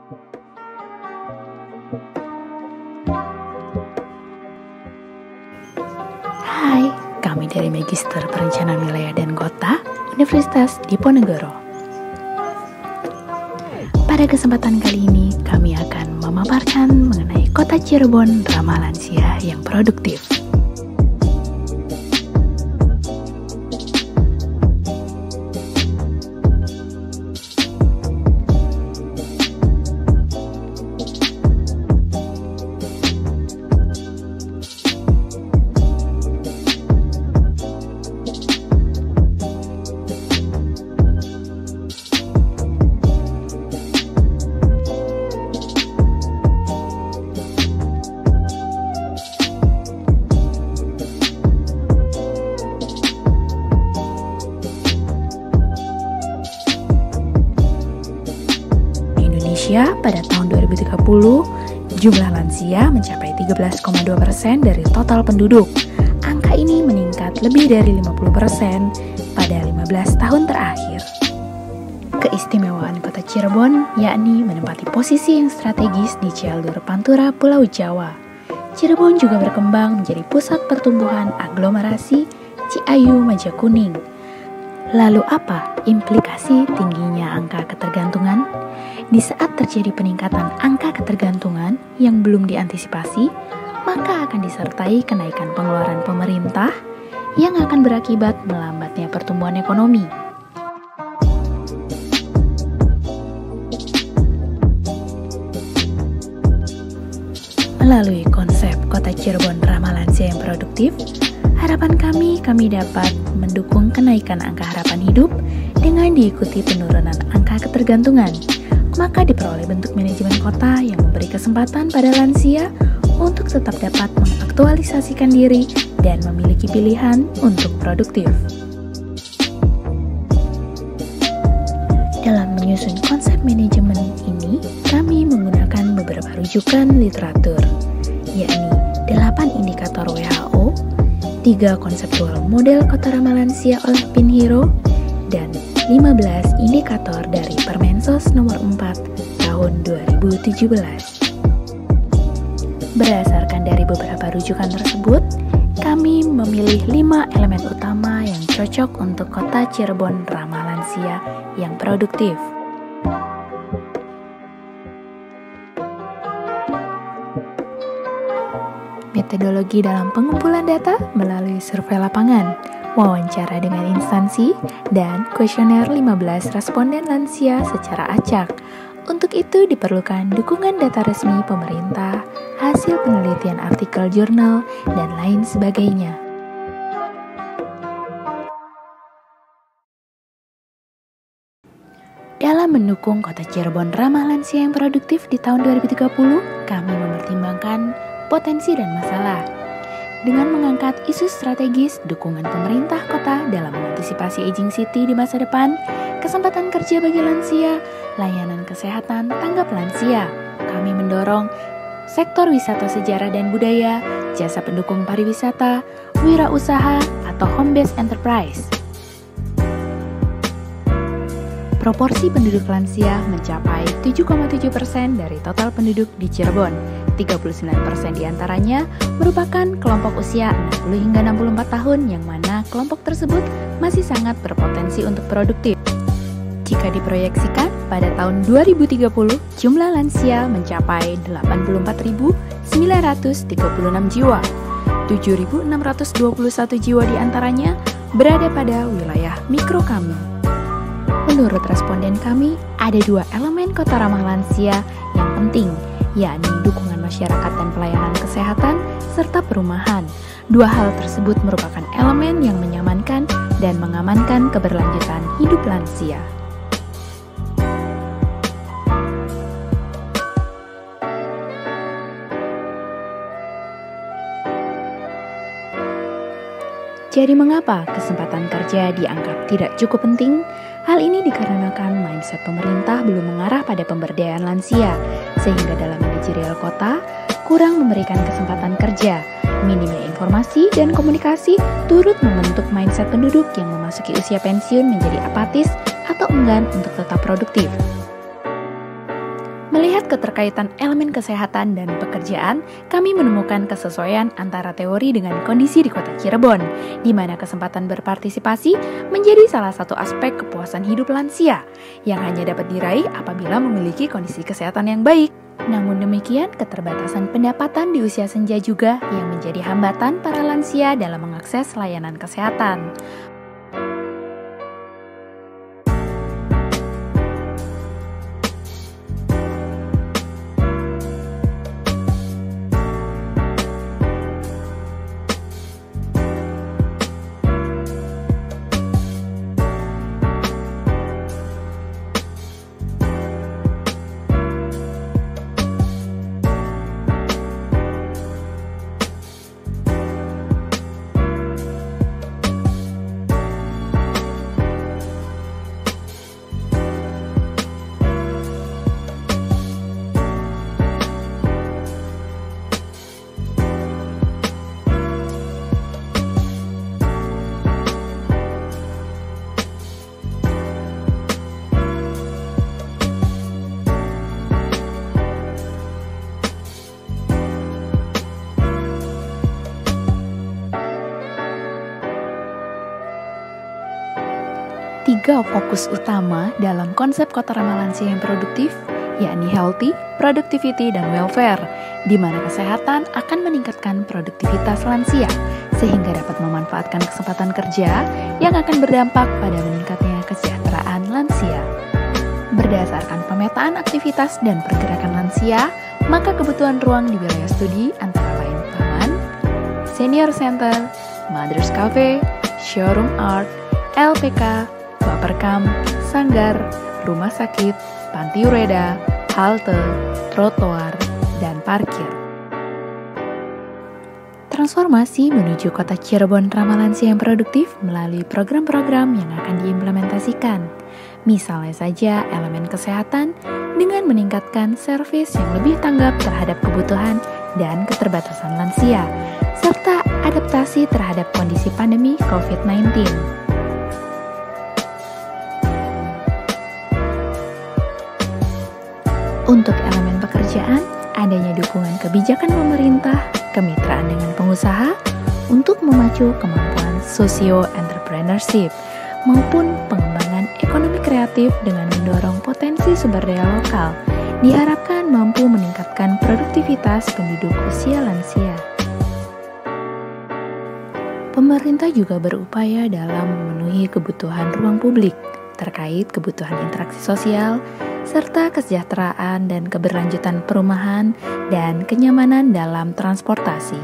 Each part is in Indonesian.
Hai, kami dari Magister Perencanaan Wilayah dan Kota Universitas Diponegoro. Pada kesempatan kali ini, kami akan memaparkan mengenai Kota Cirebon ramah lansia yang produktif. Pada tahun 2030, jumlah lansia mencapai 13,2% dari total penduduk. Angka ini meningkat lebih dari 50% pada 15 tahun terakhir. Keistimewaan Kota Cirebon yakni menempati posisi yang strategis di jalur Pantura Pulau Jawa. Cirebon juga berkembang menjadi pusat pertumbuhan aglomerasi Ciayu Majakuning. Lalu apa implikasi tingginya angka ketergantungan? Di saat terjadi peningkatan angka ketergantungan yang belum diantisipasi, maka akan disertai kenaikan pengeluaran pemerintah yang akan berakibat melambatnya pertumbuhan ekonomi. Melalui konsep Kota Cirebon ramah lansia yang produktif, harapan kami dapat mendukung kenaikan angka harapan hidup dengan diikuti penurunan angka ketergantungan. Maka diperoleh bentuk manajemen kota yang memberi kesempatan pada lansia untuk tetap dapat mengaktualisasikan diri dan memiliki pilihan untuk produktif. Dalam menyusun konsep manajemen ini, kami menggunakan beberapa rujukan literatur, yakni 8 indikator WHO, 3 konseptual model kota ramah lansia oleh Pinheiro, dan 15 indikator dari Permensos nomor 4 tahun 2017. Berdasarkan dari beberapa rujukan tersebut, kami memilih 5 elemen utama yang cocok untuk Kota Cirebon ramah lansia yang produktif. Metodologi dalam pengumpulan data melalui survei lapangan, wawancara dengan instansi, dan kuesioner 15 responden lansia secara acak. Untuk itu diperlukan dukungan data resmi pemerintah, hasil penelitian artikel jurnal, dan lain sebagainya. Dalam mendukung Kota Cirebon ramah lansia yang produktif di tahun 2030, kami mempertimbangkan potensi dan masalah. Dengan mengangkat isu strategis dukungan pemerintah kota dalam mengantisipasi aging city di masa depan, kesempatan kerja bagi lansia, layanan kesehatan tanggap lansia, kami mendorong sektor wisata sejarah dan budaya, jasa pendukung pariwisata, wirausaha, atau home-based enterprise. Proporsi penduduk lansia mencapai 7,7% dari total penduduk di Cirebon. 39% diantaranya merupakan kelompok usia 60 hingga 64 tahun yang mana kelompok tersebut masih sangat berpotensi untuk produktif. Jika diproyeksikan pada tahun 2030, jumlah lansia mencapai 84.936 jiwa. 7.621 jiwa diantaranya berada pada wilayah mikro kami. Menurut responden kami, ada 2 elemen kota ramah lansia yang penting, yakni dukungan masyarakat dan pelayanan kesehatan, serta perumahan. 2 hal tersebut merupakan elemen yang menyamankan dan mengamankan keberlanjutan hidup lansia. Jadi mengapa kesempatan kerja dianggap tidak cukup penting? Hal ini dikarenakan mindset pemerintah belum mengarah pada pemberdayaan lansia, sehingga dalam manajerial kota kurang memberikan kesempatan kerja. Minimnya informasi dan komunikasi turut membentuk mindset penduduk yang memasuki usia pensiun menjadi apatis atau enggan untuk tetap produktif. Melihat keterkaitan elemen kesehatan dan pekerjaan, kami menemukan kesesuaian antara teori dengan kondisi di Kota Cirebon, di mana kesempatan berpartisipasi menjadi salah satu aspek kepuasan hidup lansia, yang hanya dapat diraih apabila memiliki kondisi kesehatan yang baik. Namun demikian, keterbatasan pendapatan di usia senja juga yang menjadi hambatan para lansia dalam mengakses layanan kesehatan. Tiga fokus utama dalam konsep kota ramah lansia yang produktif, yakni healthy, productivity, dan welfare, di mana kesehatan akan meningkatkan produktivitas lansia, sehingga dapat memanfaatkan kesempatan kerja yang akan berdampak pada meningkatnya kesejahteraan lansia. Berdasarkan pemetaan aktivitas dan pergerakan lansia, maka kebutuhan ruang di wilayah studi antara lain taman, senior center, Mother's Cafe, showroom art, LPK, Baperkam, sanggar, rumah sakit, panti ureda, halte, trotoar, dan parkir. Transformasi menuju kota Cirebon ramah lansia yang produktif melalui program-program yang akan diimplementasikan. Misalnya saja elemen kesehatan dengan meningkatkan servis yang lebih tanggap terhadap kebutuhan dan keterbatasan lansia, serta adaptasi terhadap kondisi pandemi COVID-19. Untuk elemen pekerjaan, adanya dukungan kebijakan pemerintah, kemitraan dengan pengusaha untuk memacu kemampuan socio-entrepreneurship maupun pengembangan ekonomi kreatif dengan mendorong potensi sumber daya lokal, diharapkan mampu meningkatkan produktivitas penduduk usia lansia. Pemerintah juga berupaya dalam memenuhi kebutuhan ruang publik terkait kebutuhan interaksi sosial, serta kesejahteraan dan keberlanjutan perumahan dan kenyamanan dalam transportasi.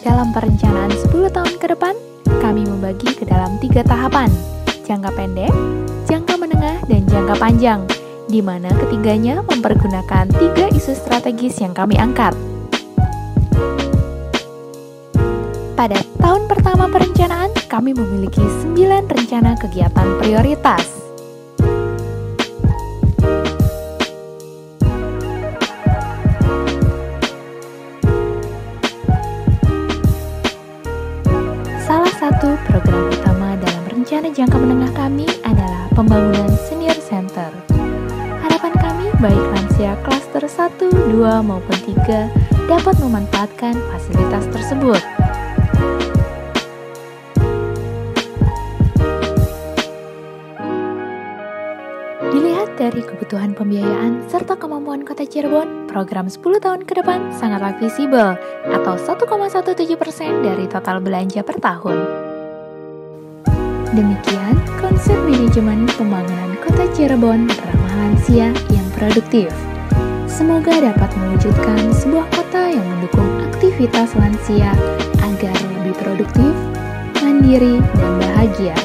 Dalam perencanaan 10 tahun ke depan, kami membagi ke dalam 3 tahapan, jangka pendek, jangka menengah, dan jangka panjang, di mana ketiganya mempergunakan 3 isu strategis yang kami angkat. Pada tahun pertama perencanaan, kami memiliki 9 rencana kegiatan prioritas. Satu program utama dalam rencana jangka menengah kami adalah pembangunan senior center. Harapan kami baik lansia klaster 1, 2, maupun 3 dapat memanfaatkan fasilitas tersebut. Dilihat dari kebutuhan pembiayaan serta kemampuan Kota Cirebon, program 10 tahun ke depan sangatlah visible atau 1,17% dari total belanja per tahun. Demikian konsep manajemen pembangunan Kota Cirebon ramah lansia yang produktif. Semoga dapat mewujudkan sebuah kota yang mendukung aktivitas lansia agar lebih produktif, mandiri, dan bahagia.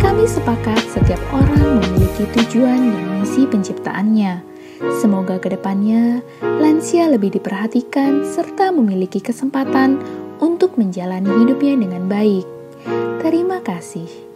Kami sepakat setiap orang memiliki tujuan dan misi penciptaannya. Semoga kedepannya lansia lebih diperhatikan serta memiliki kesempatan untuk menjalani hidupnya dengan baik. Terima kasih.